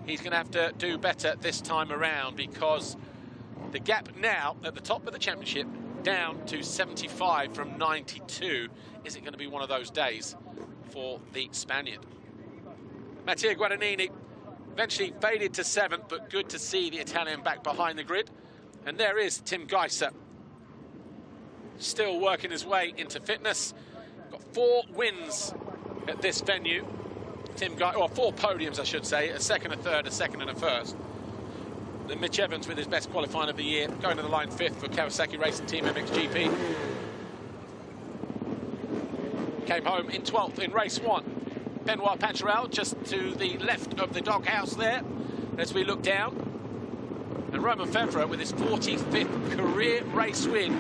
he's going to have to do better this time around, because the gap now at the top of the championship down to 75 from 92. Is it going to be one of those days for the Spaniard? Matteo Guadagnini eventually faded to 7th, but good to see the Italian back behind the grid. And there is Tim Gajser, still working his way into fitness. Got 4 wins at this venue. Tim Gajser, or 4 podiums, I should say, a second, a third, a second and a first. And Mitch Evans with his best qualifying of the year, going to the line 5th for Kawasaki Racing Team MXGP. Came home in 12th in race 1. Benoit Paturel just to the left of the doghouse there as we look down. And Romain Febvre with his 45th career race win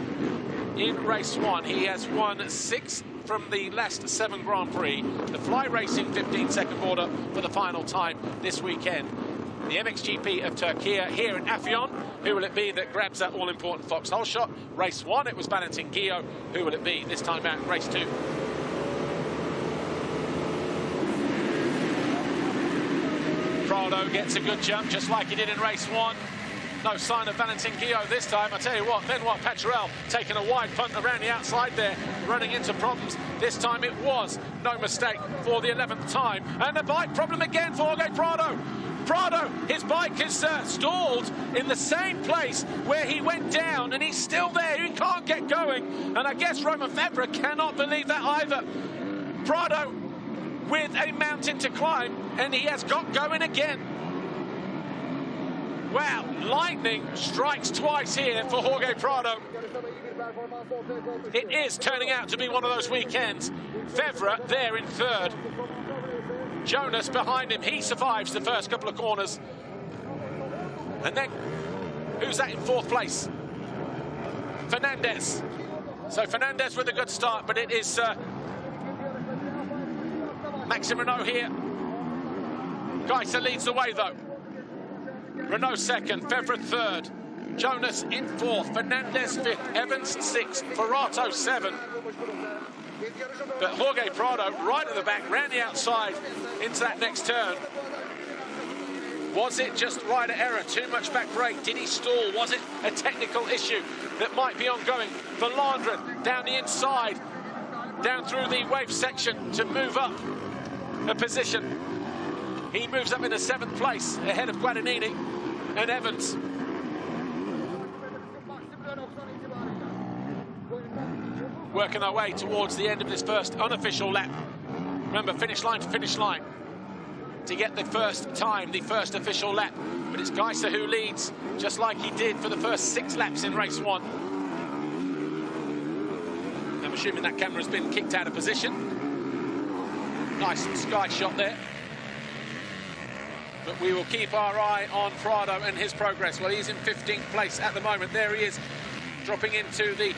in race 1. He has won 6 from the last 7 Grand Prix. The Fly Racing 15-second border for the final time this weekend. The MXGP of Türkiye here in Afyon. Who will it be that grabs that all-important foxhole shot? Race 1, it was Valentin Guillot. Who will it be this time out in race 2? Prado gets a good jump, just like he did in race 1. No sign of Valentin Guillot this time. I tell you what, Benoit Paturel taking a wide punt around the outside there, running into problems. This time it was no mistake for the 11th time. And the bike problem again for Jorge Prado. Prado, his bike is stalled in the same place where he went down, and he's still there. He can't get going. And I guess Romain Febvre cannot believe that either. Prado with a mountain to climb, and he has got going again. Wow, lightning strikes twice here for Jorge Prado. It is turning out to be one of those weekends. Febvre there in 3rd. Jonas behind him, he survives the first couple of corners. And then, who's that in 4th place? Fernandez. So Fernandez with a good start, but it is Maxime Renaux here. Gajser leads the way though. Renaux 2nd, Febvre 3rd, Jonas in 4th, Fernandez 5th, Evans 6th, Ferrato 7th. But Jorge Prado right at the back, ran the outside into that next turn. Was it just rider error, too much back brake? Did he stall? Was it a technical issue that might be ongoing? For Landren down the inside, down through the wave section to move up a position. He moves up into 7th place ahead of Guadagnini and Evans. Working our way towards the end of this first unofficial lap. Remember, finish line to finish line to get the first time, the first official lap. But it's Gajser who leads, just like he did for the first 6 laps in race 1. I'm assuming that camera's been kicked out of position. Nice sky shot there. But we will keep our eye on Prado and his progress. Well, he's in 15th place at the moment. There he is, dropping into the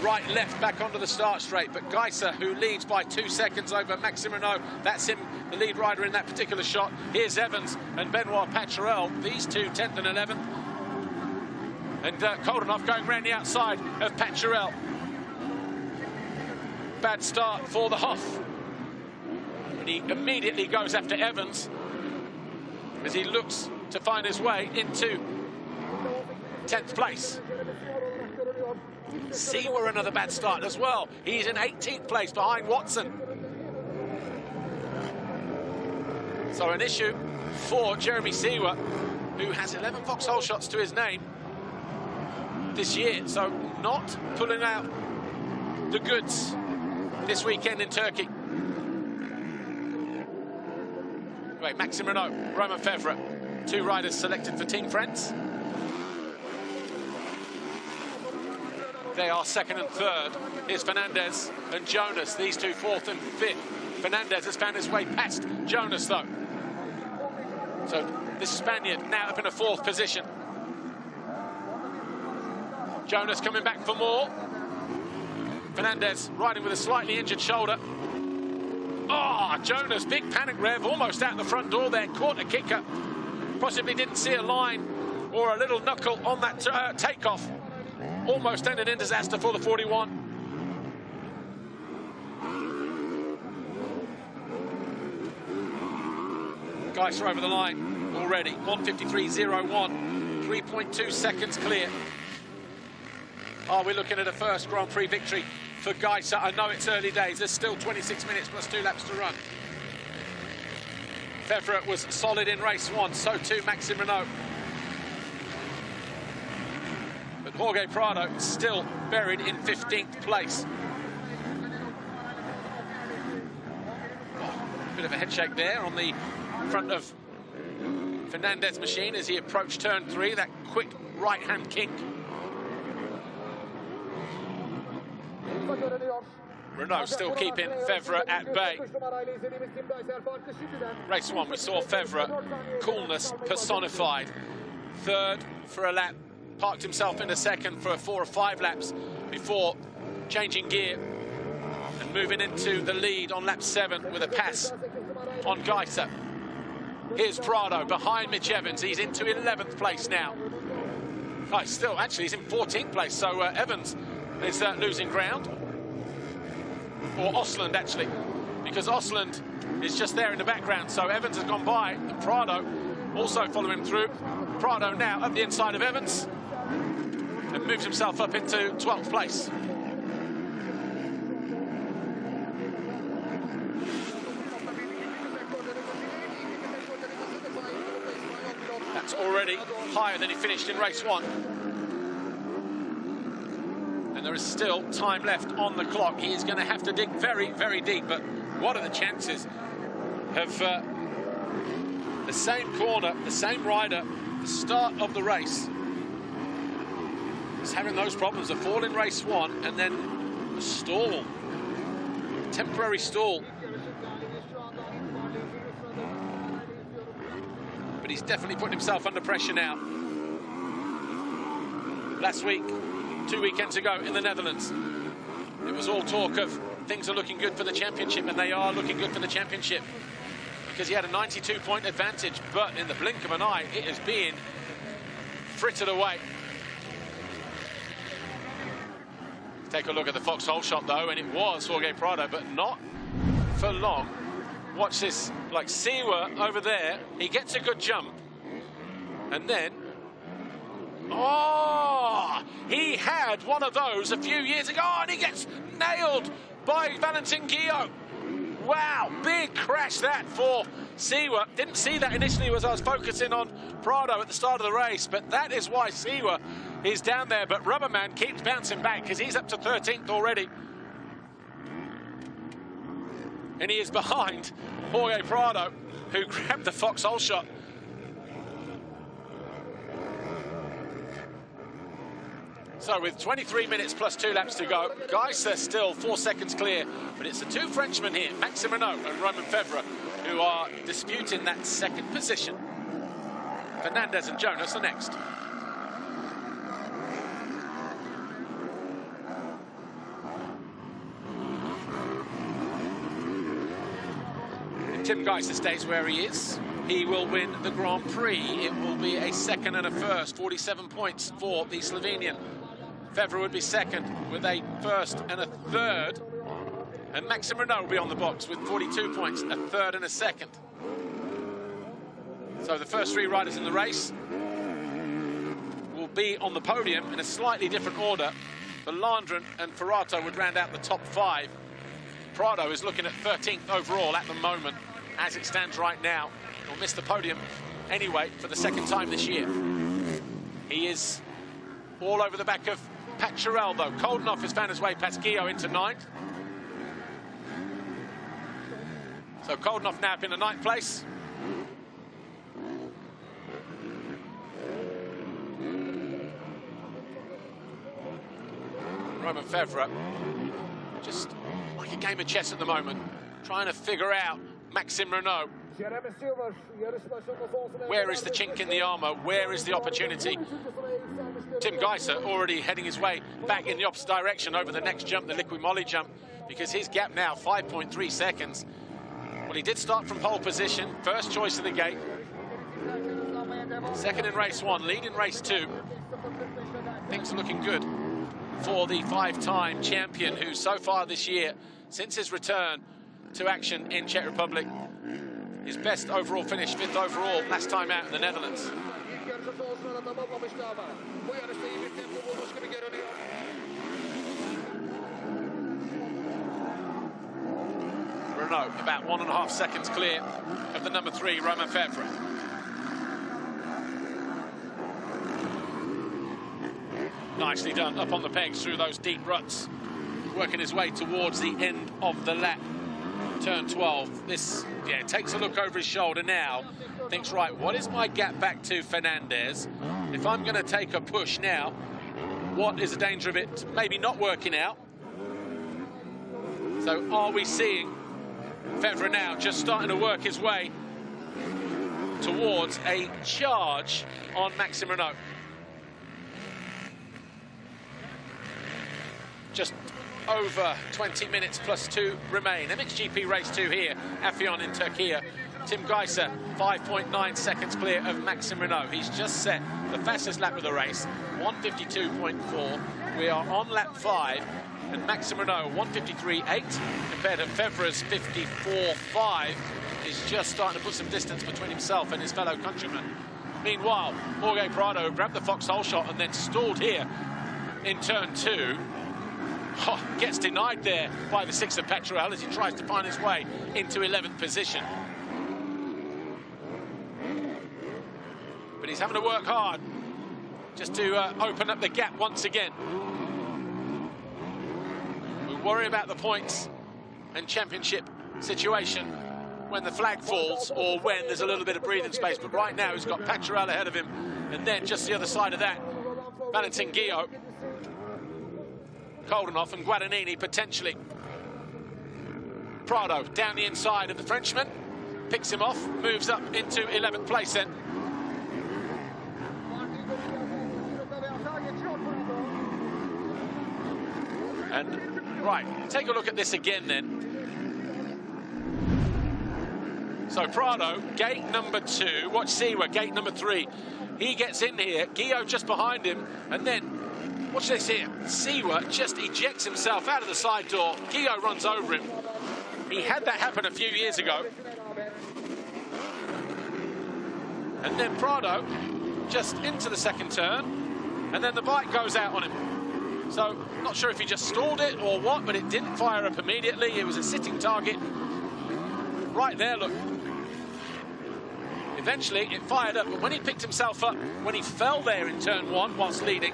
right, left, back onto the start straight. But Gajser, who leads by 2 seconds over Maxime Renaux, that's him, the lead rider in that particular shot. Here's Evans and Benoit Paturel, these two 10th and 11th. And Koldenhoff going round the outside of Paturel. Bad start for the Hoff. And he immediately goes after Evans as he looks to find his way into 10th place. Siwa another bad start as well. He's in 18th place behind Watson. So an issue for Jeremy Siwa, who has 11 foxhole shots to his name this year. So not pulling out the goods this weekend in Turkey. Wait, Maxime Renaux, Romain Febvre, 2 riders selected for Team France. They are 2nd and 3rd. Here's Fernandez and Jonas, these two 4th and 5th. Fernandez has found his way past Jonas though. So this Spaniard now up in a 4th position. Jonas coming back for more. Fernandez riding with a slightly injured shoulder. Oh, Jonas, big panic rev, almost out the front door there, caught a kicker. Possibly didn't see a line or a little knuckle on that takeoff. Almost ended in disaster for the 41. Gajser over the line already. 1:53.01, 3.2 seconds clear. Are we looking at a first Grand Prix victory for Gajser? I know it's early days. There's still 26 minutes plus 2 laps to run. Fevre was solid in race 1, so too Maxime Renaux. But Jorge Prado still buried in 15th place. Bit of a head shake there on the front of Fernandez's machine as he approached turn 3, that quick right-hand kink. Renaux still keeping Fevre at bay. Race 1, we saw Fevre, coolness personified. Third for a lap, parked himself in a second for 4 or 5 laps before changing gear and moving into the lead on lap 7 with a pass on Gajser. Here's Prado behind Mitch Evans. He's into 11th place now. Oh, still, actually, he's in 14th place, so Evans is losing ground. Or Osland, actually, because Osland is just there in the background, so Evans has gone by, and Prado also following through. Prado now up the inside of Evans and moves himself up into 12th place. That's already higher than he finished in race 1. And there is still time left on the clock. He is going to have to dig very, very deep. But what are the chances of the same corner, the same rider, the start of the race, is having those problems? A fall in race 1 and then a stall, temporary stall. But he's definitely putting himself under pressure now. Last week, 2 weekends ago in the Netherlands, it was all talk of things are looking good for the championship, and they are looking good for the championship because he had a 92-point advantage, but in the blink of an eye, it is being frittered away. Take a look at the foxhole shot, though, and it was Jorge Prado, but not for long. Watch this, like Siwa over there, he gets a good jump, and then, oh, he had one of those a few years ago, and he gets nailed by Valentin Guillot. Wow, big crash that for Siwa. Didn't see that initially as I was focusing on Prado at the start of the race, but that is why Siwa is down there. But Rubberman keeps bouncing back because he's up to 13th already. And he is behind Jorge Prado, who grabbed the foxhole shot. So with 23 minutes plus 2 laps to go, Gajser still 4 seconds clear, but it's the 2 Frenchmen here, Maxime Renaux and Romain Fevre, who are disputing that second position. Fernandez and Jonas are next. Tim Gajser stays where he is. He will win the Grand Prix. It will be a second and a first, 47 points for the Slovenian. Fevre would be second with a first and a third. And Maxime Renaux will be on the box with 42 points, a third and a second. So the first 3 riders in the race will be on the podium in a slightly different order. For Landren and Ferrato would round out the top 5. Prado is looking at 13th overall at the moment, as it stands right now. He'll miss the podium anyway for the second time this year. He is all over the back of Paturel, though. Koldenhoff has found his way past Guillot into 9th. So Koldenhoff now up in the 9th place. Romain Fevre, just like a game of chess at the moment, trying to figure out Maxime Renaux. Where is the chink in the armour? Where is the opportunity? Tim Gajser already heading his way back in the opposite direction over the next jump, the Liqui Moly jump, because his gap now 5.3 seconds. Well, he did start from pole position, first choice of the gate. Second in race 1, lead in race 2. Things are looking good for the 5-time champion, who so far this year, since his return to action in Czech Republic, His best overall finish, 5th overall, last time out in the Netherlands. Renaux about 1.5 seconds clear of the number 3, Romain Febvre. Nicely done, up on the pegs through those deep ruts, working his way towards the end of the lap. Turn 12. This, yeah, takes a look over his shoulder now. Thinks, right, what is my gap back to Fernandez? If I'm going to take a push now, what is the danger of it maybe not working out? So are we seeing Febvre now just starting to work his way towards a charge on Maxime Renaux? Just over 20 minutes plus 2 remain. MXGP race 2 here, FIM in Türkiye. Tim Gajser, 5.9 seconds clear of Maxime Renaux. He's just set the fastest lap of the race, 1:52.4. We are on lap 5, and Maxime Renaux, 1:53.8, compared to Febvre's 54.5, is just starting to put some distance between himself and his fellow countrymen. Meanwhile, Jorge Prado grabbed the foxhole shot and then stalled here in turn 2. Oh, gets denied there by the 6 of Petrel as he tries to find his way into 11th position. But he's having to work hard just to open up the gap once again. We worry about the points and championship situation when the flag falls or when there's a little bit of breathing space. But right now he's got Petrel ahead of him, and then just the other side of that, Valentin Guillot, Koldenhoff and Guadagnini potentially. Prado down the inside of the Frenchman, picks him off, moves up into 11th place then. And right, take a look at this again then. So Prado, gate number 2, watch Siwa, gate number 3. He gets in here, Guillot just behind him, and then watch this here. Siwa just ejects himself out of the side door. Guillot runs over him. He had that happen a few years ago. And then Prado just into the second turn, and then the bike goes out on him. So, not sure if he just stalled it or what, but it didn't fire up immediately. It was a sitting target. Right there, look. Eventually, it fired up, but when he picked himself up, when he fell there in turn 1 whilst leading,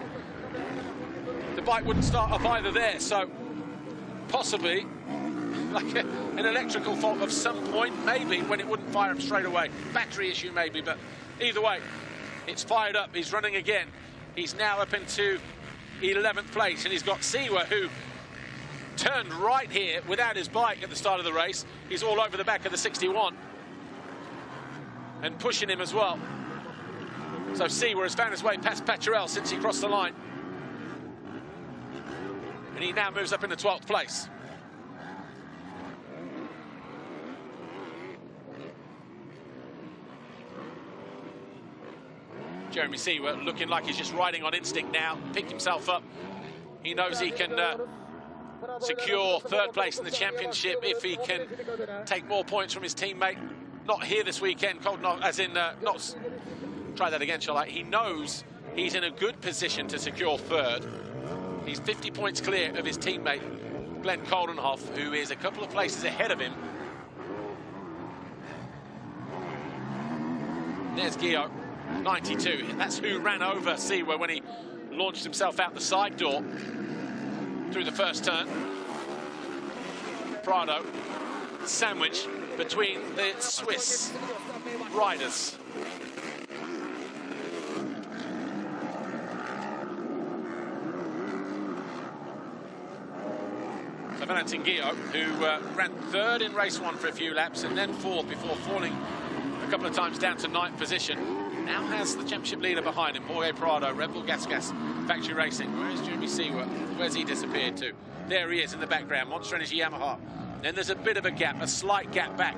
the bike wouldn't start up either there, so possibly like an electrical fault of some point, maybe, when it wouldn't fire up straight away. Battery issue maybe, but either way, it's fired up. He's running again. He's now up into 11th place, and he's got Siwa, who turned right here without his bike at the start of the race. He's all over the back of the 61 and pushing him as well. So Siwa has found his way past Petrel since he crossed the line. And he now moves up into 12th place. Jeremy Siwa looking like he's just riding on instinct now, picked himself up. He knows he can secure 3rd place in the championship if he can take more points from his teammate. Not here this weekend, as in, not, try that again, shall I? He knows he's in a good position to secure 3rd. He's 50 points clear of his teammate, Glenn Koldenhoff, who is a couple of places ahead of him. There's Guillot, 92. That's who ran over Siwa when he launched himself out the side door through the first turn. Prado, sandwich between the Swiss riders. So Valentin Guillot, who ran 3rd in race 1 for a few laps and then 4th before falling a couple of times down to 9th position, now has the championship leader behind him, Jorge Prado, Red Bull Gas Factory Racing. Where's Jeremy Siwa? Where's he disappeared to? There he is in the background, Monster Energy Yamaha. Then there's a bit of a gap, a slight gap back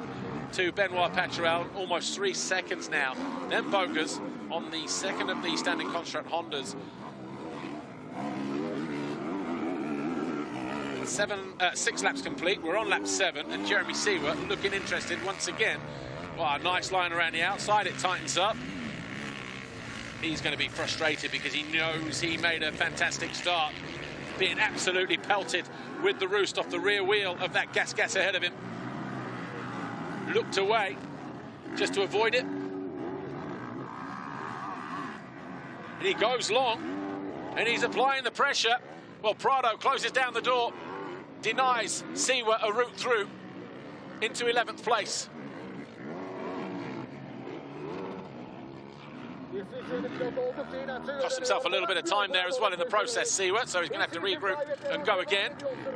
to Benoit Petrel, almost 3 seconds now. Then Bogas on the 2nd of the standing construct Hondas. 6 laps complete. We're on lap 7, and Jeremy Siwa looking interested once again. Well, a nice line around the outside, it tightens up. He's going to be frustrated because he knows he made a fantastic start, being absolutely pelted with the roost off the rear wheel of that gas ahead of him. Looked away just to avoid it. And he goes long, and he's applying the pressure. Well, Prado closes down the door, denies Siwa a route through into 11th place. Cost himself a little bit of time there as well in the process, Siwa, so he's going to have to regroup and go again.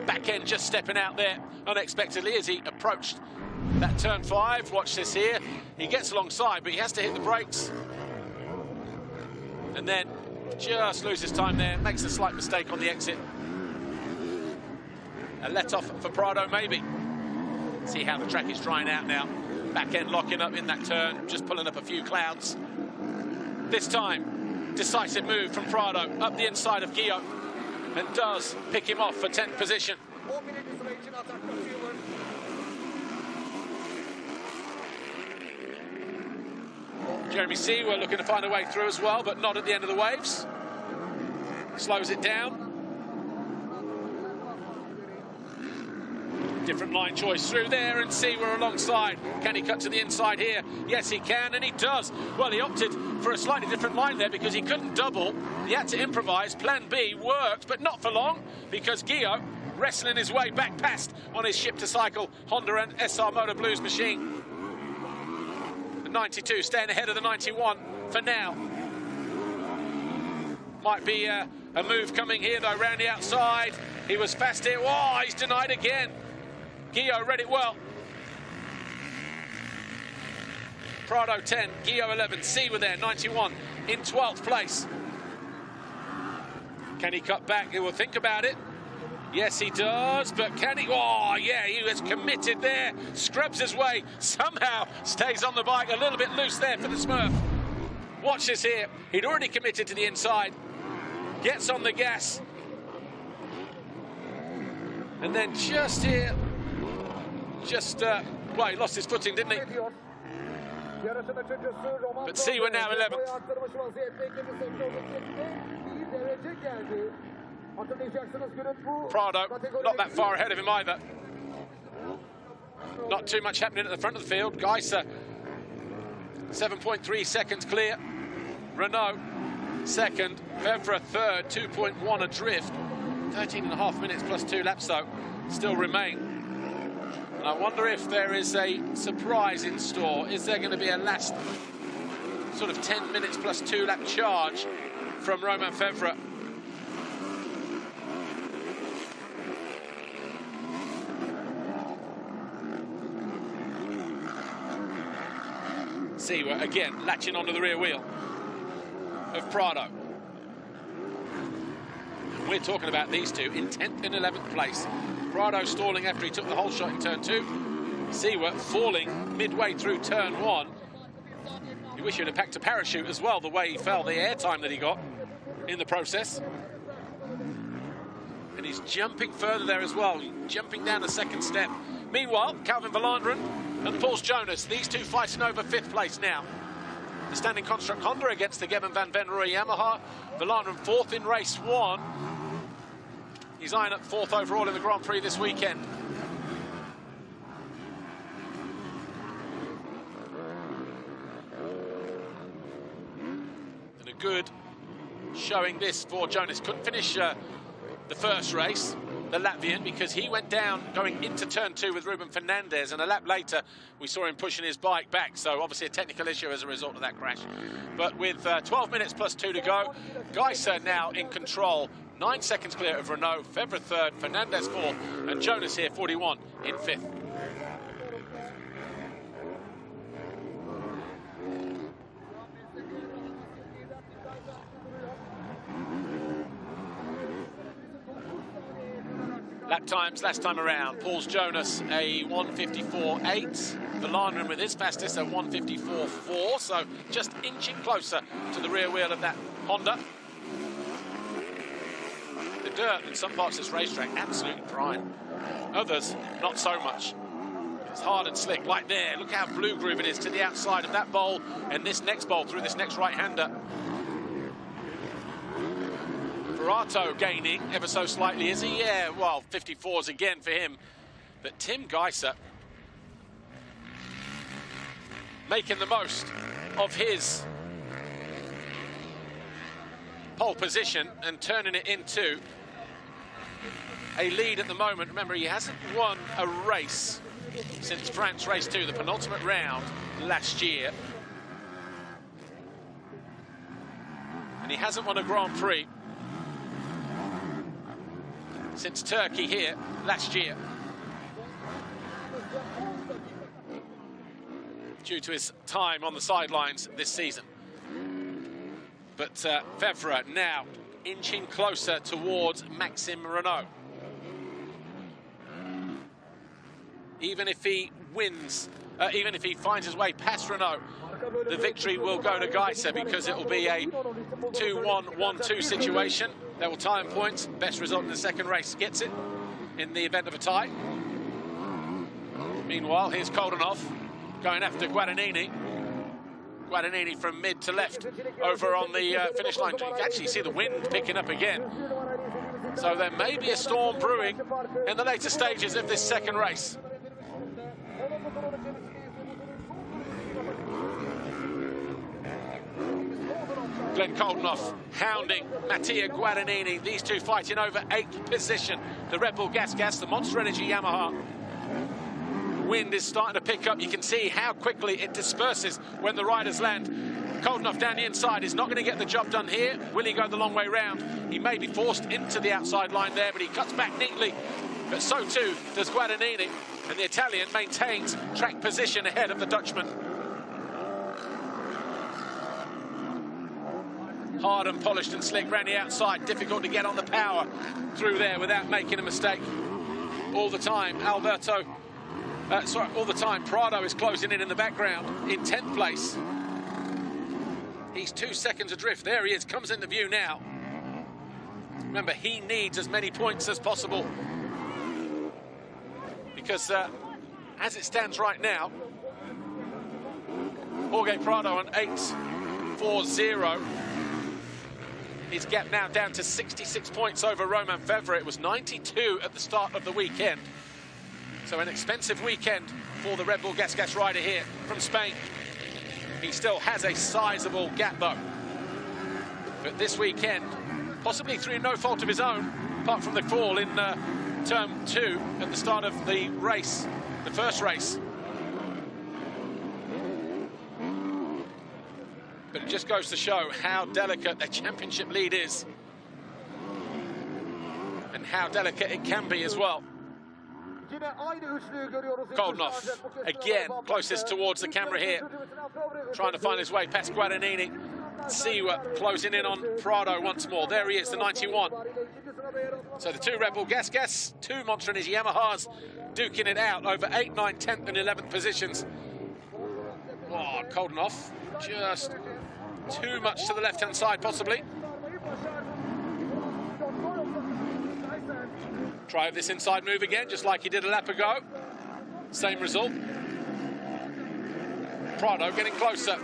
Back end just stepping out there unexpectedly as he approached that turn 5. Watch this here. He gets alongside, but he has to hit the brakes. And then just loses time there, makes a slight mistake on the exit. A let-off for Prado, maybe. See how the track is drying out now. Back end locking up in that turn, just pulling up a few clouds. This time, decisive move from Prado up the inside of Gio, and does pick him off for 10th position. Jeremy Siwa looking to find a way through as well, but not at the end of the waves. Slows it down. Different line choice through there, and Siwa alongside. Can he cut to the inside here? Yes, he can, and he does. Well, he opted for a slightly different line there because he couldn't double. He had to improvise. Plan B worked, but not for long, because Gio wrestling his way back past on his ship-to-cycle Honda and SR Motor Blues machine. 92 staying ahead of the 91 for now. Might be a move coming here though, round the outside. He was fast here. Oh, he's denied again. Gio read it well. Prado 10, Gio 11, Siwa there, 91 in 12th place. Can he cut back? He will think about it. Yes, he does, but can he? Oh, yeah, he was committed there. Scrubs his way, somehow stays on the bike, a little bit loose there for the Smurf. Watch this here. He'd already committed to the inside. Gets on the gas. And then just here, well, he lost his footing, didn't he? But Siwa now 11th. Prado, not that far ahead of him either. Not too much happening at the front of the field. Gajser, 7.3 seconds clear. Renaux, second. Fevre, third, 2.1 adrift. 13.5 minutes plus 2 laps, though, still remain. And I wonder if there is a surprise in store. Is there going to be a last sort of 10 minutes plus 2 lap charge from Romain Fevre? Siwa again latching onto the rear wheel of Prado. We're talking about these two in 10th and 11th place. Prado stalling after he took the whole shot in turn 2. Siwa falling midway through turn 1. You wish he'd have packed a parachute as well, the way he fell, the air time that he got in the process. And he's jumping further there as well, jumping down the second step. Meanwhile, Calvin Verlanderen and Paul Jonas, these two fighting over 5th place now. The standing construct Honda against the Geben van Venrooy Yamaha. Verlanderen 4th in race 1. He's eyeing up 4th overall in the Grand Prix this weekend. And a good showing this for Jonas. Couldn't finish the first race, the Latvian, because he went down going into turn 2 with Ruben Fernandez, and a lap later we saw him pushing his bike back, so obviously a technical issue as a result of that crash. But with 12 minutes plus 2 to go, Gajser now in control, 9 seconds clear of Renaux, Fevre 3rd, Fernandez 4th, and Jonas here 41 in 5th. Lap times last time around. Paul Jonas a 1:54.8. Verlanderen with his fastest a 1:54.4. So just inching closer to the rear wheel of that Honda. The dirt in some parts of this racetrack absolutely prime. Others not so much. It's hard and slick, like there. Look how blue groove it is to the outside of that bowl and this next bowl through this next right-hander. Verrato gaining ever so slightly, is he? Yeah, well, 54s again for him. But Tim Gajser making the most of his pole position and turning it into a lead at the moment. Remember, he hasn't won a race since France Race 2, the penultimate round last year. And he hasn't won a Grand Prix since Turkey here last year, due to his time on the sidelines this season. But Fevre now inching closer towards Maxime Renaux. Even if he wins, even if he finds his way past Renaux, the victory will go to Gajser, because it will be a 2-1, 1-2 situation. There will tie points. Best result in the second race gets it in the event of a tie. Meanwhile, here's Koldenhoff going after Guadagnini. Guadagnini from mid to left over on the finish line. You can actually see the wind picking up again. So there may be a storm brewing in the later stages of this second race. Glenn Koldenhoff hounding Mattia Guadagnini. These two fighting over 8th position. The Red Bull Gas, the Monster Energy Yamaha. Wind is starting to pick up. You can see how quickly it disperses when the riders land. Koldenhoff down the inside is not going to get the job done here. Will he go the long way round? He may be forced into the outside line there, but he cuts back neatly. But so too does Guadagnini, and the Italian maintains track position ahead of the Dutchman. Hard and polished and slick around the outside. Difficult to get on the power through there without making a mistake. All the time, all the time, Prado is closing in the background in 10th place. He's 2 seconds adrift. There he is, comes into view now. Remember, he needs as many points as possible, because as it stands right now, Jorge Prado on 8.40. His gap now down to 66 points over Romain Fevre. It was 92 at the start of the weekend. So an expensive weekend for the Red Bull Gas rider here from Spain. He still has a sizable gap though. But this weekend, possibly through no fault of his own, apart from the fall in turn 2 at the start of the race, the first race. But it just goes to show how delicate the championship lead is, and how delicate it can be as well. Koldenhoff, again, closest towards the camera here, trying to find his way past Guadagnini. Siwa closing in on Prado once more. There he is, the 91. So the two Red Bull Gas, two Monster Energy Yamahas, duking it out over 8th, 9th, 10th and 11th positions. Oh, Koldenhoff, just too much to the left-hand side, possibly. Try this inside move again, just like he did a lap ago. Same result. Prado getting closer.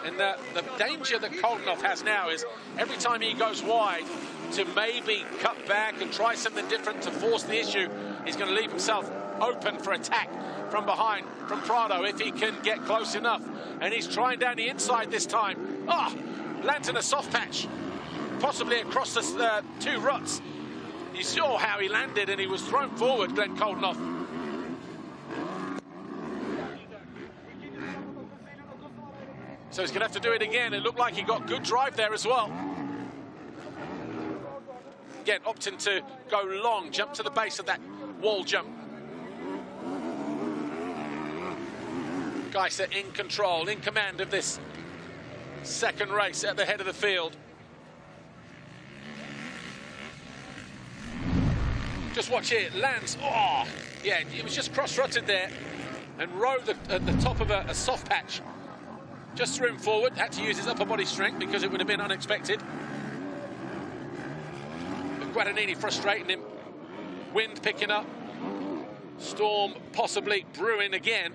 And the danger that Koldenhoff has now is every time he goes wide to maybe cut back and try something different to force the issue, he's going to leave himself open for attack from behind from Prado if he can get close enough. And he's trying down the inside this time. Ah, lands in a soft patch, possibly across the two ruts. You saw how he landed and he was thrown forward, Glenn Koldenhoff. So he's going to have to do it again. It looked like he got good drive there as well. Again, opting to go long, jump to the base of that wall jump. Gajser in control, in command of this second race at the head of the field. Just watch it, lands. Oh, yeah, he was just cross-rutted there and rode at the top of a soft patch. Just threw him forward, had to use his upper body strength because it would have been unexpected. But Guadagnini frustrating him. Wind picking up. Storm possibly brewing again.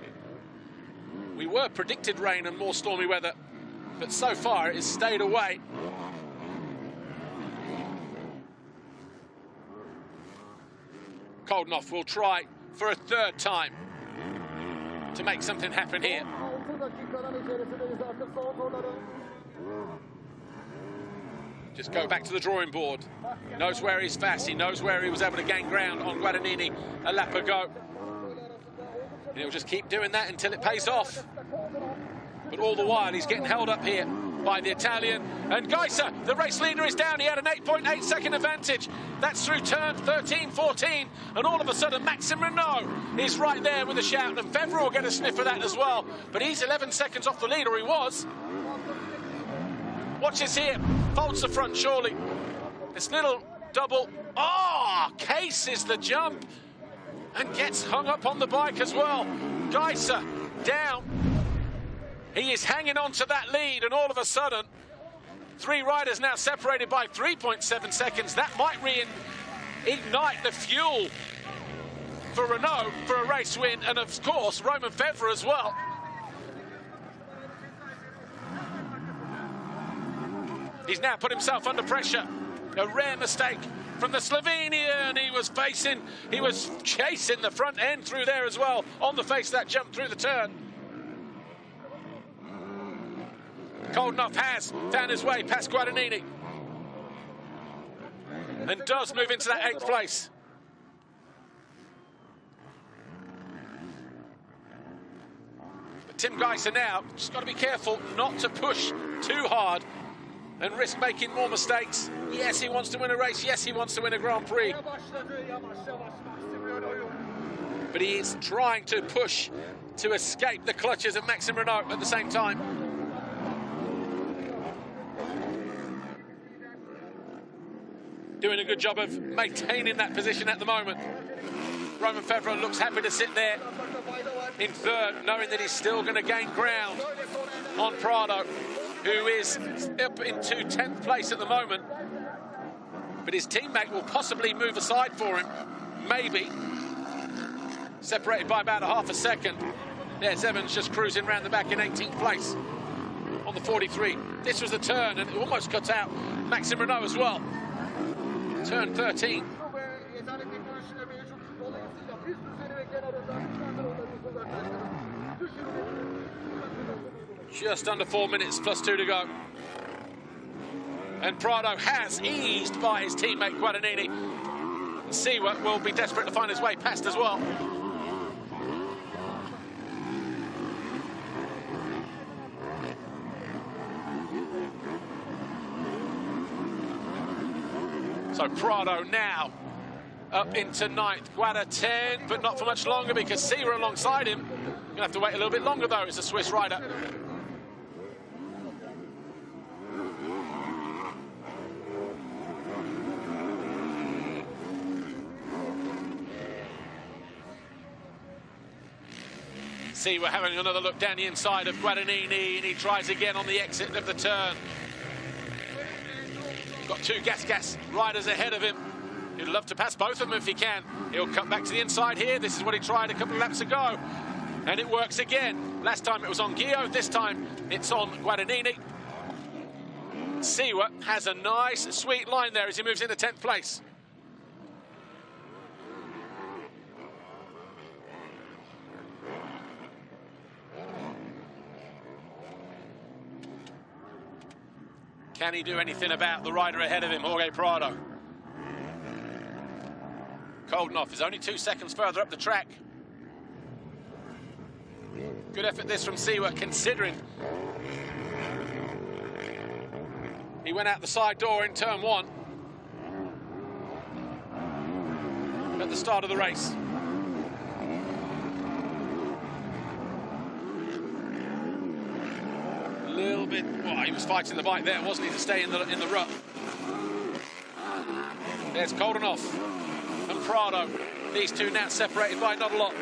We were predicted rain and more stormy weather, but so far it has stayed away. Koldenhoff will try for a third time to make something happen here. Just go back to the drawing board. He knows where he's fast. He knows where he was able to gain ground on Guadagnini a lap ago. And he'll just keep doing that until it pays off. But all the while, he's getting held up here by the Italian. And Gajser, the race leader, is down. He had an 8.8 second advantage. That's through turn 13, 14. And all of a sudden, Maxime Renaux is right there with a shout. And Fevre will get a sniff of that as well. But he's 11 seconds off the lead, or he was. Watch this here. Folds the front, surely. This little double. Oh, cases the jump. And gets hung up on the bike as well. Gajser down. He is hanging on to that lead, and all of a sudden, three riders now separated by 3.7 seconds. That might reignite the fuel for Renaux for a race win, and of course, Romain Fevre as well. He's now put himself under pressure. A rare mistake from the Slovenian. He was chasing the front end through there as well, on the face of that jump through the turn. Koldenhoff has found his way past Guadagnini and does move into that 8th place. But Tim Gajser now just got to be careful not to push too hard and risk making more mistakes. Yes, he wants to win a race. Yes, he wants to win a Grand Prix. But he is trying to push to escape the clutches of Maxime Renaux at the same time. Doing a good job of maintaining that position at the moment. Romain Fevre looks happy to sit there in third, knowing that he's still going to gain ground on Prado, who is up into 10th place at the moment. But his teammate will possibly move aside for him, maybe. Separated by about a half a second. There's Evans just cruising around the back in 18th place on the 43. This was the turn, and it almost cuts out Maxime Renaux as well. Turn 13. Just under 4 minutes plus 2 to go. And Prado has eased by his teammate Guadagnini. Siwa will be desperate to find his way past as well. So Prado now up into 9th. Guada 10, but not for much longer because Siwa alongside him. Gonna have to wait a little bit longer though. It's a Swiss rider. Siwa having another look down the inside of Guadagnini, and he tries again on the exit of the turn. Got two gas riders ahead of him. He'd love to pass both of them if he can. He'll cut back to the inside here. This is what he tried a couple of laps ago. And it works again. Last time it was on Gio. This time it's on Guadagnini. Siwa has a nice, sweet line there as he moves into 10th place. Can he do anything about the rider ahead of him, Jorge Prado? Koldenhoff is only 2 seconds further up the track. Good effort this from Siwa, considering he went out the side door in turn 1 at the start of the race. A little bit, well, he was fighting the bike there, wasn't he, to stay in the rut. There's Koldenhoff and Prado. These two now separated by not a lot.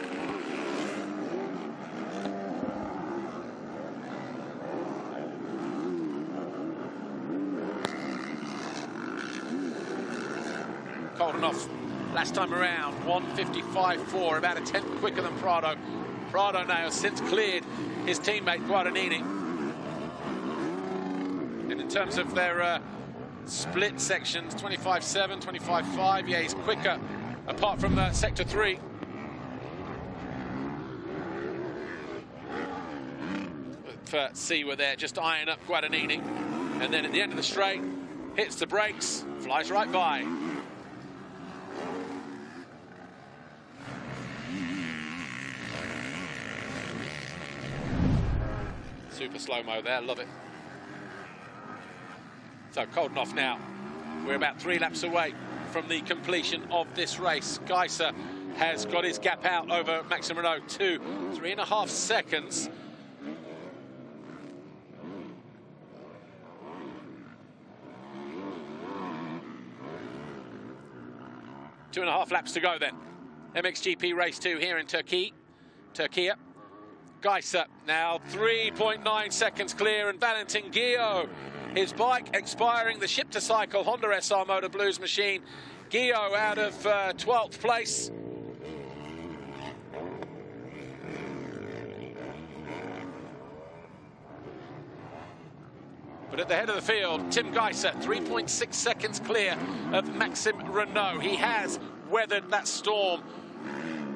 Koldenhoff Last time around, 1:55.4, about a tenth quicker than Prado. Prado now has since cleared his teammate Guadagnini. And in terms of their split sections, 25.7, 25.5, yeah, he's quicker, apart from Sector 3. Seawer there, just eyeing up Guadagnini. And then at the end of the straight, hits the brakes, flies right by. Super slow-mo there, love it. So Koldenhoff now, we're about 3 laps away from the completion of this race. Gajser has got his gap out over Maxime Renaux to 3.5 seconds. Two and a half laps to go then. MXGP race 2 here in Turkey. Gajser now 3.9 seconds clear, and Valentin Guillot, his bike expiring, the ship to cycle Honda SR Motor Blues machine. Guillot out of 12th place. But at the head of the field, Tim Gajser, 3.6 seconds clear of Maxime Renaux. He has weathered that storm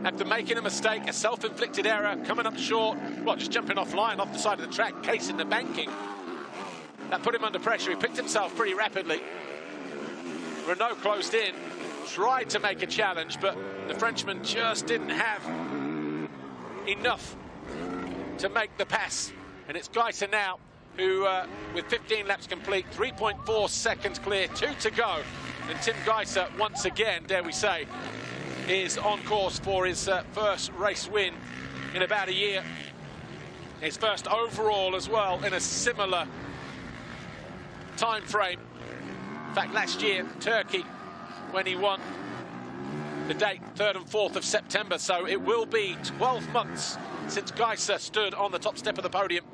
after making a mistake, a self-inflicted error, coming up short, well, just jumping offline off the side of the track, casing the banking. That put him under pressure. He picked himself pretty rapidly. Renaux closed in, tried to make a challenge, but the Frenchman just didn't have enough to make the pass. And it's Gajser now, who, with 15 laps complete, 3.4 seconds clear, 2 to go. And Tim Gajser, once again, dare we say, is on course for his first race win in about a year. His first overall as well in a similar time frame. In fact, last year, Turkey, when he won the date, 3rd and 4th of September. So it will be 12 months since Gajser stood on the top step of the podium.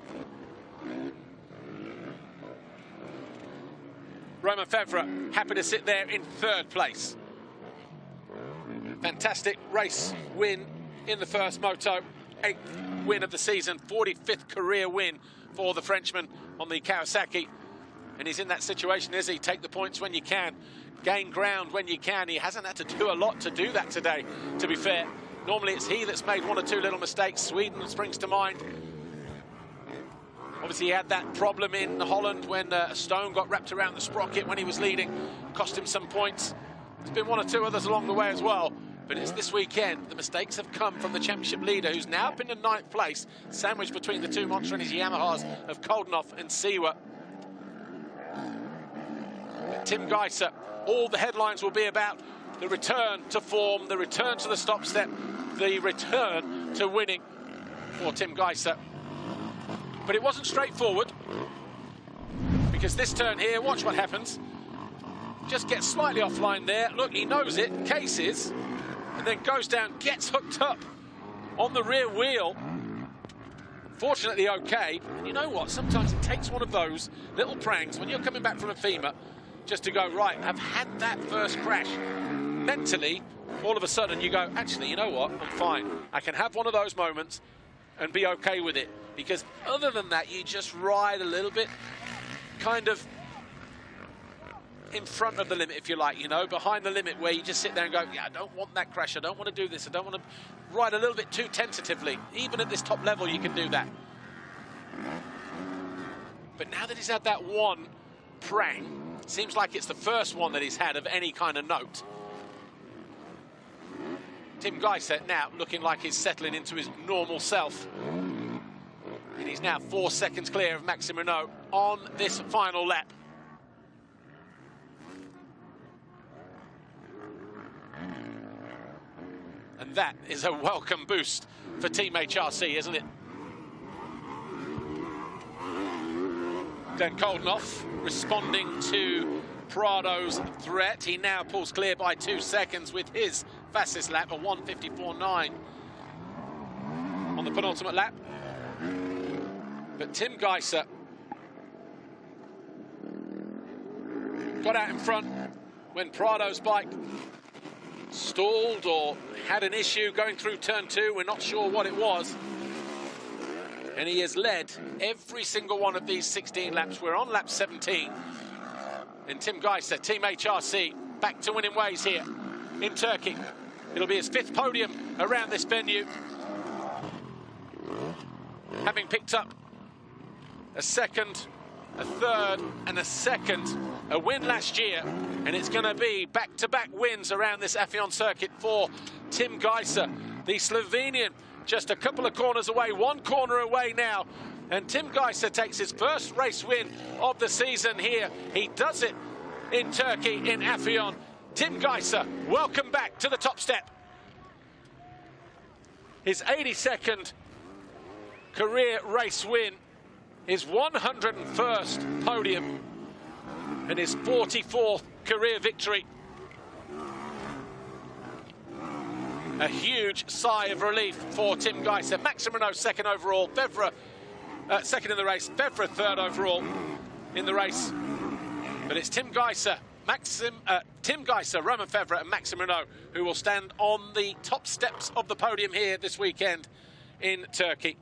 Romain Febvre happy to sit there in 3rd place. Fantastic race win in the first moto. 8th win of the season, 45th career win for the Frenchman on the Kawasaki. And he's in that situation, is he? Take the points when you can, gain ground when you can. He hasn't had to do a lot to do that today, to be fair. Normally it's he that's made 1 or 2 little mistakes. Sweden springs to mind. Obviously, he had that problem in Holland when a stone got wrapped around the sprocket when he was leading, cost him some points. There's been 1 or 2 others along the way as well. But it's this weekend, the mistakes have come from the championship leader, who's now up in the 9th place, sandwiched between the 2 monster and his Yamahas of Koldenhoff and Seawer. But Tim Gajser, all the headlines will be about the return to form, the return to the stop step, the return to winning for Tim Gajser. But it wasn't straightforward, because this turn here, watch what happens. Just gets slightly offline there. Look, he knows it, cases, and then goes down, gets hooked up on the rear wheel. Fortunately, okay. And you know what? Sometimes it takes one of those little pranks when you're coming back from a FIMA just to go, right, I've had that first crash. Mentally, all of a sudden you go, actually, you know what? I'm fine. I can have one of those moments and be okay with it. Because other than that, you just ride a little bit kind of in front of the limit, if you like, you know, behind the limit, where you just sit there and go, yeah, I don't want that crash, I don't want to do this, I don't want to ride a little bit too tentatively. Even at this top level, you can do that. But now that he's had that one prang, seems like it's the first one that he's had of any kind of note. Tim Gajser now looking like he's settling into his normal self. And he's now 4 seconds clear of Maxime Renaux on this final lap. And that is a welcome boost for Team HRC, isn't it? Then Koldenhoff responding to Prado's threat. He now pulls clear by 2 seconds with his fastest lap, a 1:54.9 on the penultimate lap. But Tim Gajser got out in front when Prado's bike stalled or had an issue going through turn 2. We're not sure what it was. And he has led every single one of these 16 laps. We're on lap 17. And Tim Gajser, Team HRC, back to winning ways here in Turkey. It'll be his 5th podium around this venue. Having picked up a 2nd, a 3rd, and a 2nd, a win last year. And it's going to be back-to-back wins around this FIM circuit for Tim Gajser, the Slovenian. Just a couple of corners away, 1 corner away now. And Tim Gajser takes his first race win of the season here. He does it in Turkey, in FIM. Tim Gajser, welcome back to the top step. His 82nd career race win, his 101st podium, and his 44th career victory. A huge sigh of relief for Tim Gajser. Maxime Renaux 2nd overall, Fevre 2nd in the race, Fevre 3rd overall in the race. But it's Tim Gajser, Romain Fevre and Maxime Renaux who will stand on the top steps of the podium here this weekend in Turkey.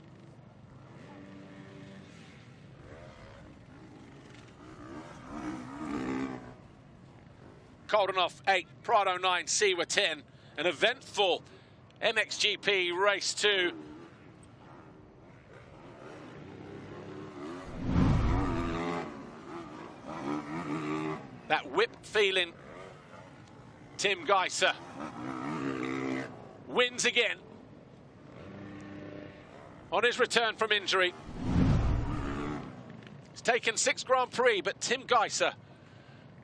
Koldenhoff 8, Prado 9, Siwa 10. An eventful MXGP race 2. That whip feeling. Tim Gajser wins again on his return from injury. He's taken 6 Grand Prix, but Tim Gajser,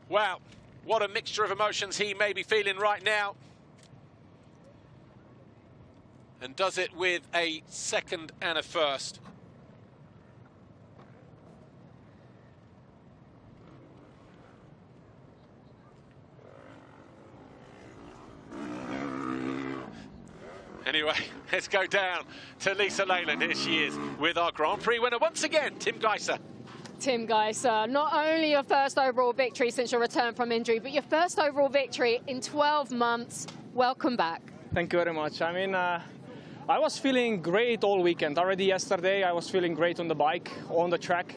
wow, what a mixture of emotions he may be feeling right now. And does it with a 2nd and a 1st. Anyway, let's go down to Lisa Leyland. Here she is with our Grand Prix winner once again, Tim Gajser. Tim Gajser, not only your first overall victory since your return from injury, but your first overall victory in 12 months. Welcome back. Thank you very much. I mean, I was feeling great all weekend. Already yesterday, I was feeling great on the bike, on the track.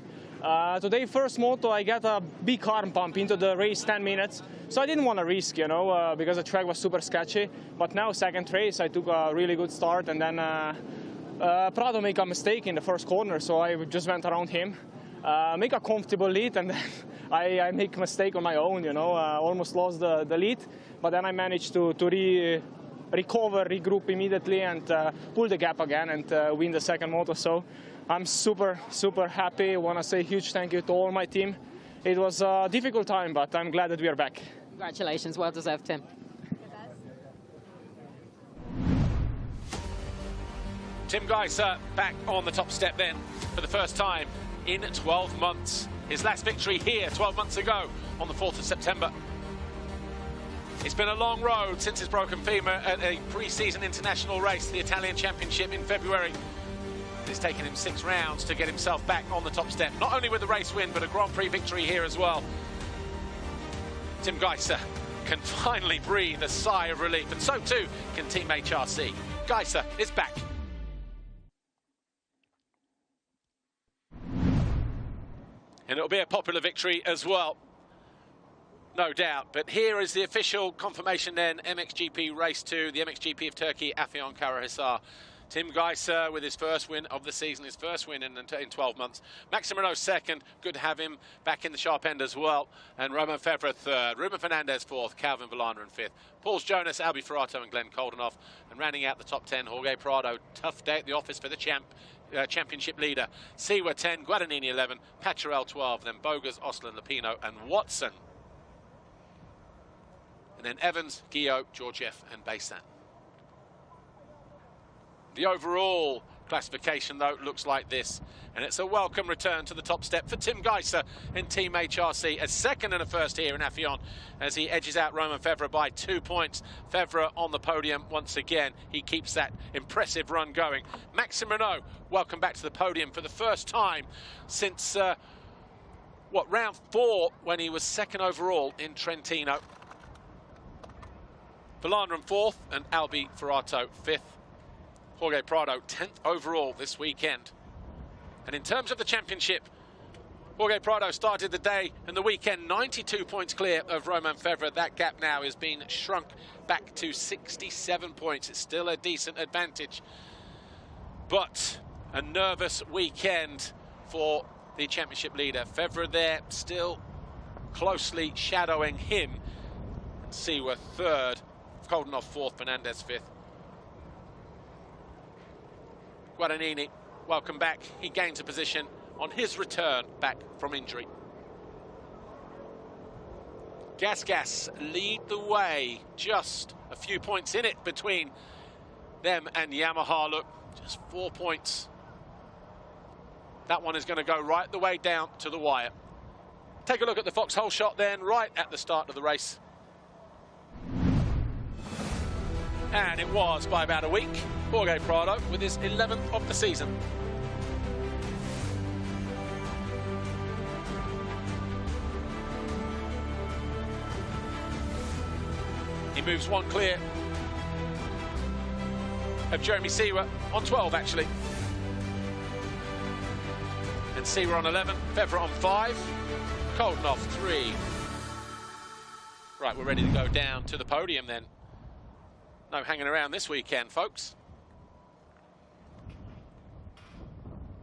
Today, first moto, I got a big arm pump into the race 10 minutes. So I didn't want to risk, you know, because the track was super sketchy. But now, second race, I took a really good start. And then Prado made a mistake in the first corner. So I just went around him, make a comfortable lead. And then I make a mistake on my own, you know, almost lost the lead. But then I managed to recover, regroup immediately, and pull the gap again and win the second moto. So I'm super, super happy. I want to say a huge thank you to all my team. It was a difficult time, but I'm glad that we are back. Congratulations, well deserved, Tim. Tim Gajser back on the top step then for the first time in 12 months. His last victory here 12 months ago on the 4th of September. It's been a long road since his broken femur at a pre-season international race, the Italian Championship in February. It's taken him 6 rounds to get himself back on the top step, not only with the race win, but a Grand Prix victory here as well. Tim Gajser can finally breathe a sigh of relief, and so too can Team HRC. Gajser is back. And it'll be a popular victory as well, no doubt. But here is the official confirmation then, MXGP Race 2, the MXGP of Turkey, Afyon Karahisar. Tim Gajser with his first win of the season, his first win in 12 months. Maxime Renaux 2nd, good to have him back in the sharp end as well. And Romain Fevre 3rd, Ruben Fernandez 4th, Calvin Villana in 5th. Pauls Jonas, Albi Ferrato and Glenn Koldenhoff. And rounding out the top 10, Jorge Prado. Tough day at the office for the championship leader. Siwa 10, Guadagnini 11, Paturel 12, then Bogas, Oslan, Lupino and Watson. And then Evans, Guillot, Georgiev and Baysan. The overall classification, though, looks like this. And it's a welcome return to the top step for Tim Gajser in Team HRC. A 2nd and a 1st here in Afyon as he edges out Romain Fevre by 2 points. Fevre on the podium once again. He keeps that impressive run going. Maxime Renaux, welcome back to the podium for the first time since, round 4 when he was 2nd overall in Trentino. Villanueva 4th and Albi Ferrato 5th. Jorge Prado 10th overall this weekend. And in terms of the championship, Jorge Prado started the day and the weekend 92 points clear of Romain Febvre. That gap now is being shrunk back to 67 points. It's still a decent advantage, but a nervous weekend for the championship leader. Febvre there still closely shadowing him. Siwa 3rd, Koldenhoff 4th, Fernandez 5th. Guadagnini, welcome back. He gains a position on his return back from injury. Gas lead the way, just a few points in it between them and Yamaha. Look, just 4 points. That one is going to go right the way down to the wire. Take a look at the foxhole shot then, right at the start of the race. And it was by about a week. Jorge Prado with his 11th of the season. He moves one clear of Jeremy Siwa on 12, actually. And Siwa on 11, Febvre on 5, Koldenhoff 3. Right, we're ready to go down to the podium then. No hanging around this weekend, folks.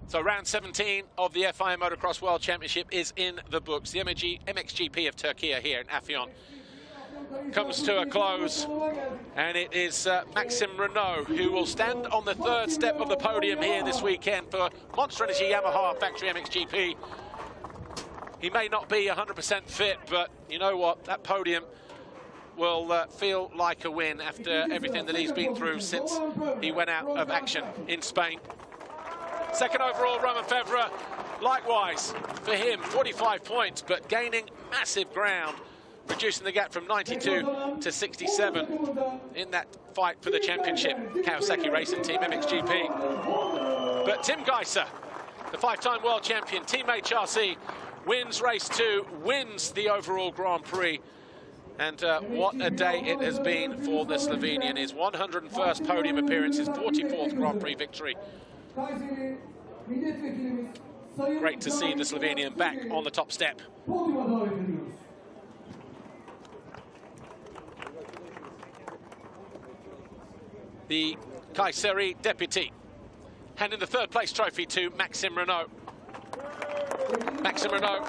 So round 17 of the FIM Motocross World Championship is in the books. The MXGP of Türkiye here in Afyon comes to a close, and it is Maxime Renaux who will stand on the 3rd step of the podium here this weekend for Monster Energy Yamaha Factory MXGP. He may not be 100% fit, but you know what? That podium will feel like a win after everything that he's been through since he went out of action in Spain. 2nd overall, Romain Febvre, likewise for him, 45 points, but gaining massive ground, reducing the gap from 92 to 67 in that fight for the championship. Kawasaki Racing Team MXGP. But Tim Gajser, the 5-time world champion, Team HRC, wins race 2, wins the overall Grand Prix. And what a day it has been for the Slovenian. His 101st podium appearance, his 44th Grand Prix victory. Great to see the Slovenian back on the top step. The Kayseri deputy handing the 3rd place trophy to Maxime Renaux. Maxime Renaux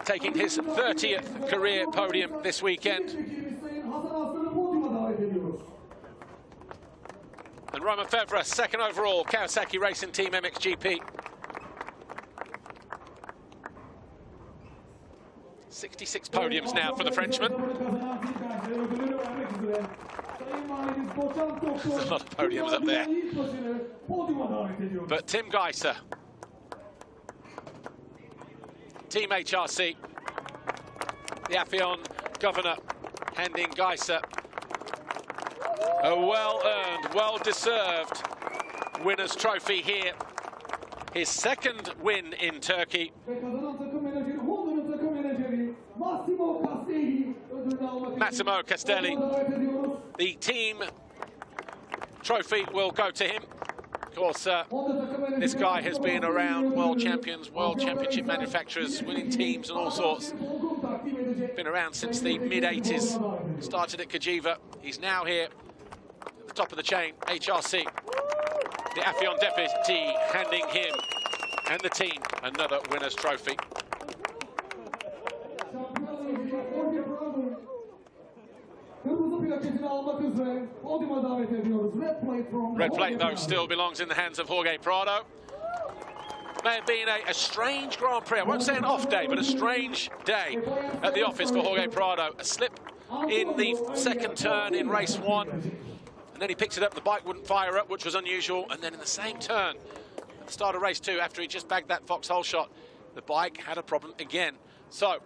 taking his 30th career podium this weekend. And Romain Febvre, 2nd overall, Kawasaki Racing Team MXGP. 66 podiums now for the Frenchman. There's a lot of podiums up there. But Tim Gajser, Team HRC, the Afyon governor, handing Gajser a well-earned, well-deserved winner's trophy here. His 2nd win in Turkey. Massimo Castelli. The team trophy will go to him. Of course, this guy has been around world champions, world championship manufacturers, winning teams and all sorts. Been around since the mid-80s. Started at Kajiva. He's now here at the top of the chain, HRC. The Afyon deputy handing him and the team another winner's trophy. Red plate, though, still belongs in the hands of Jorge Prado. May have been a strange Grand Prix. I won't say an off day, but a strange day at the office for Jorge Prado. A slip in the 2nd turn in race 1, and then he picks it up. The bike wouldn't fire up, which was unusual. And then in the same turn, at the start of race 2, after he just bagged that foxhole shot, the bike had a problem again. So,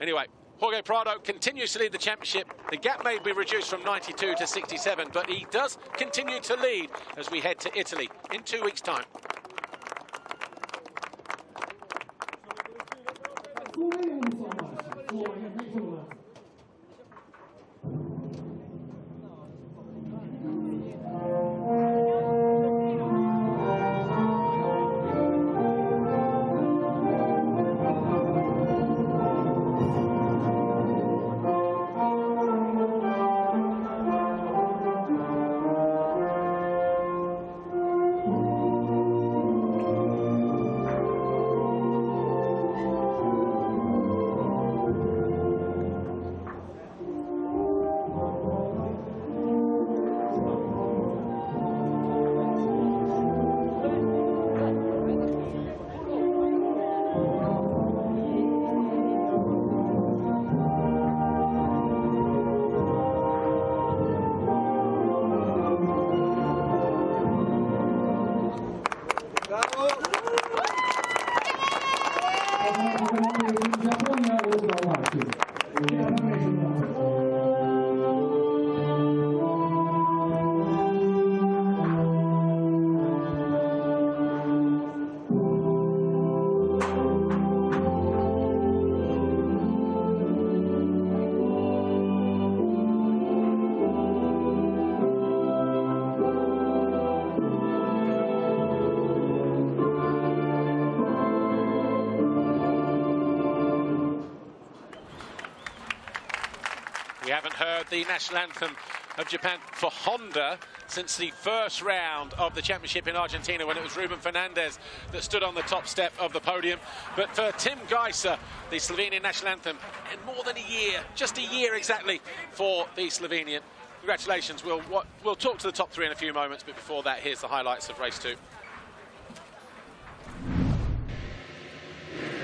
anyway, Jorge Prado continues to lead the championship. The gap may be reduced from 92 to 67, but he does continue to lead as we head to Italy in 2 weeks' time. We haven't heard the national anthem of Japan for Honda since the first round of the championship in Argentina, when it was Ruben Fernandez that stood on the top step of the podium. But for Tim Gajser, the Slovenian national anthem, in more than a year, just a year exactly for the Slovenian. Congratulations. We'll talk to the top three in a few moments, but before that, here's the highlights of race 2.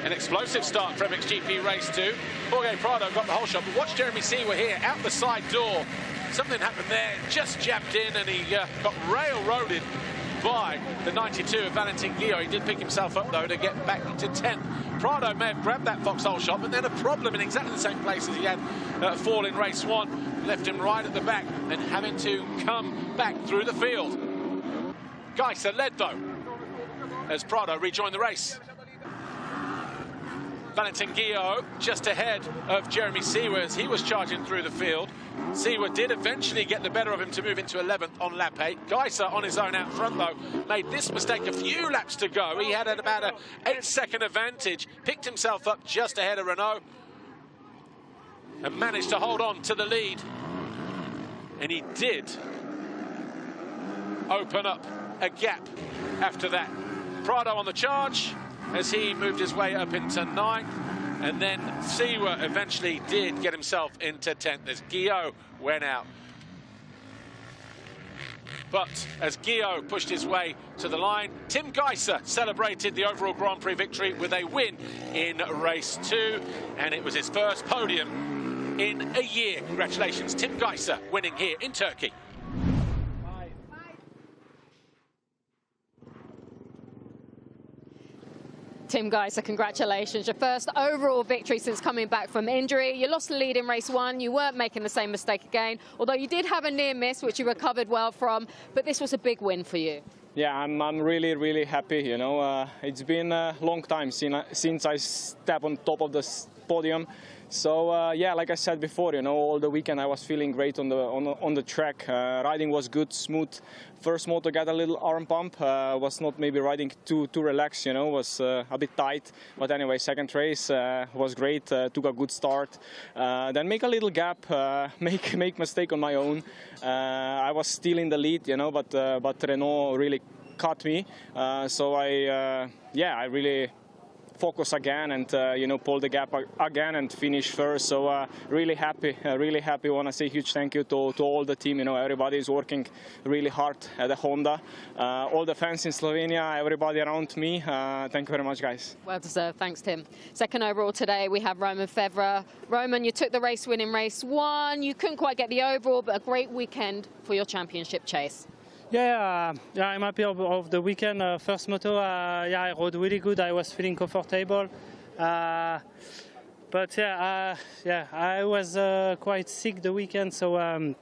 An explosive start for MXGP race 2. Jorge Prado got the whole shot, but watch Jeremy Seewer here out the side door. Something happened there, just jabbed in, and he got railroaded by the 92 of Valentin Guillot. He did pick himself up, though, to get back into 10th. Prado may have grabbed that foxhole shot, but then a problem in exactly the same place as he had fall in race 1. Left him right at the back and having to come back through the field. Gajser led, though, as Prado rejoined the race. Valentin Guillot just ahead of Jeremy Seewer as he was charging through the field. Seewer did eventually get the better of him to move into 11th on lap 8. Gajser on his own out front, though, made this mistake a few laps to go. He had about an 8-second advantage, picked himself up just ahead of Renaux and managed to hold on to the lead. And he did open up a gap after that. Prado on the charge as he moved his way up into 9th, and then Seewer eventually did get himself into 10th as Guillot went out. But as Guillot pushed his way to the line, Tim Gajser celebrated the overall Grand Prix victory with a win in race 2, and it was his first podium in a year. Congratulations, Tim Gajser, winning here in Turkey. Tim Gajser, congratulations. Your first overall victory since coming back from injury. You lost the lead in race 1. You weren't making the same mistake again, although you did have a near miss, which you recovered well from, but this was a big win for you. Yeah, I'm really, really happy, you know. It's been a long time since I stepped on top of the podium. So yeah, like I said before, you know, all the weekend I was feeling great on the track. Riding was good, smooth. First moto got a little arm pump. Was not maybe riding too relaxed, you know. Was a bit tight. But anyway, second race was great. Took a good start. Then make a little gap. Make mistake on my own. I was still in the lead, you know, but Renaux really caught me. So I really focus again and you know, pull the gap again and finish first. So really happy, really happy. Want to say huge thank you to all the team. You know, everybody is working really hard at the Honda. All the fans in Slovenia, everybody around me. Thank you very much, guys. Well deserved. Thanks, Tim. Second overall today, we have Roman Febvre. Roman, you took the race win in race 1. You couldn't quite get the overall, but a great weekend for your championship chase. Yeah, I'm happy of the weekend. First moto, yeah, I rode really good. I was feeling comfortable. But yeah, I was quite sick the weekend, so I'm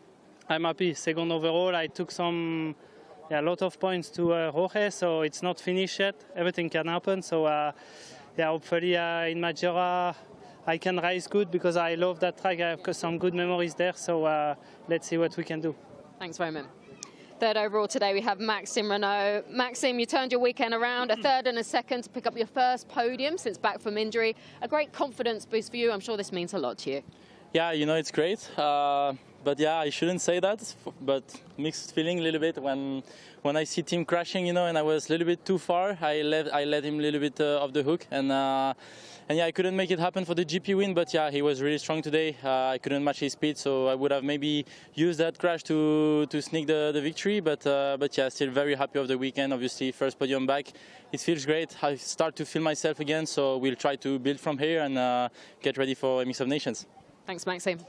happy. Second overall, I took a lot of points to Jorge, so it's not finished yet. Everything can happen. So yeah, hopefully in Maggiora I can race good because I love that track. I have some good memories there. So let's see what we can do. Thanks, Roman. Third overall today, we have Maxime Renaux. Maxime, you turned your weekend around, a third and a second to pick up your first podium since back from injury. A great confidence boost for you. I'm sure this means a lot to you. Yeah, you know, it's great. But yeah, I shouldn't say that, but mixed feeling a little bit when I see Tim crashing, you know, and I was a little bit too far. I let him a little bit off the hook, and yeah, I couldn't make it happen for the GP win, but yeah, he was really strong today. I couldn't match his speed, so I would have maybe used that crash to sneak the victory, but yeah, still very happy of the weekend. Obviously, first podium back. It feels great. I start to feel myself again, so we'll try to build from here and get ready for Mix of Nations. Thanks, Maxime.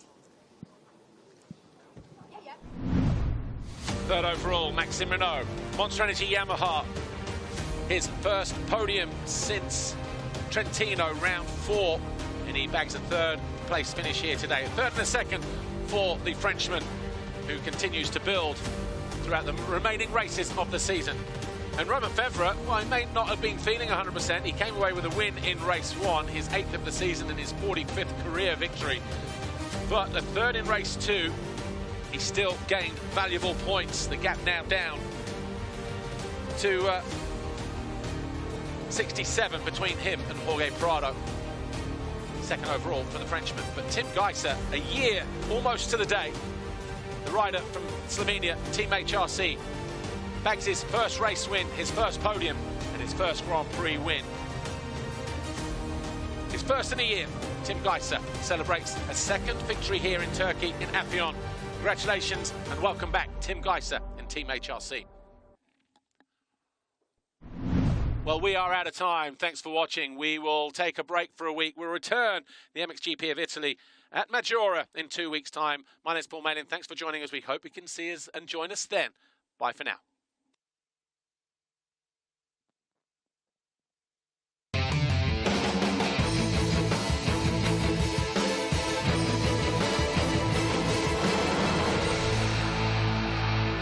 Third overall, Maxime Renaux, Monster Energy Yamaha. His first podium since Trentino, round 4, and he bags a third place finish here today. A third and a second for the Frenchman, who continues to build throughout the remaining races of the season. And Romain Febvre, well, he may not have been feeling 100%. He came away with a win in race 1, his 8th of the season and his 45th career victory. But a third in race 2, he still gained valuable points. The gap now down to 67 between him and Jorge Prado. Second overall for the Frenchman. But Tim Gajser, a year almost to the day, the rider from Slovenia, Team HRC, bags his first race win, his first podium, and his first Grand Prix win. His first in a year, Tim Gajser celebrates a second victory here in Turkey, in Afyon. Congratulations and welcome back, Tim Gajser and Team HRC. Well, we are out of time. Thanks for watching. We will take a break for a week. We'll return the MXGP of Italy at Maggiora in 2 weeks' time. My name's Paul Malin. Thanks for joining us. We hope you can see us and join us then. Bye for now.